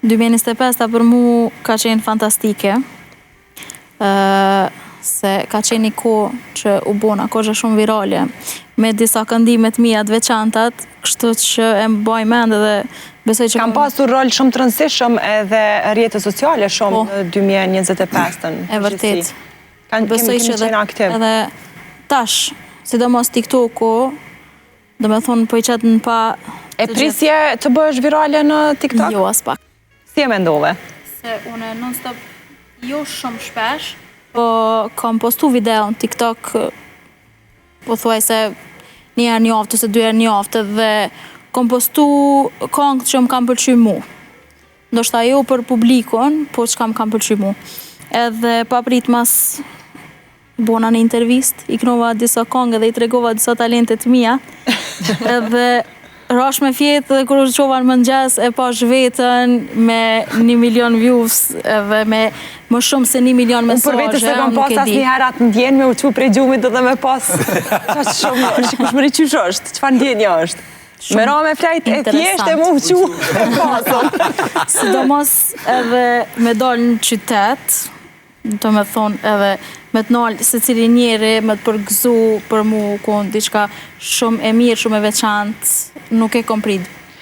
2025 për mu ka qenë fantastike, se ka qenë një kohë që u bona kohë shumë virale, me disa këndimet mija të veçantat, kështu që e më baj mend dhe besoj që... Kam pasur rol shumë të rëndësishëm edhe rrjetet sociale shumë në 2025-ën. E vërtet. Kemi qenë aktiv. Edhe tash, sidomos TikTok-u, do me thonë po i qëtë në pa... E prisje të bësh virale në TikTok? Jo, as pak. Si e mendove? Se une non-stop jo shumë shpesh, po kam postu video në TikTok, po thuaj se një herë një aftë ose 2 herë një aftë, dhe kam postu këngët që më kam pëlqy mu. Ndoshta jo për publikun, po që kam pëlqy mu. Edhe pa prit mas bona në intervist, i knova disa këngë dhe i tregova disa talentet mija, edhe rash me fjetë dhe kur qova në mëngjes e pash vetën me 1 milion views edhe me më shumë se 1 milion mesazhe. Unë për vetës se kam pas asë një herat në ndjenë me u qu prej gjumit dhe me pas qatë shumë, shikush më rriqysh është, qëfar ndjenja është? Me ra me flajt e thjesht e mu u qu e pasën. Sidomos edhe me dalë në qytet, do me thonë edhe me të nalë se cili njeri, me të përgëzu për mu, ku në diçka shumë e mirë, shumë e veçantë, nuk e kom prit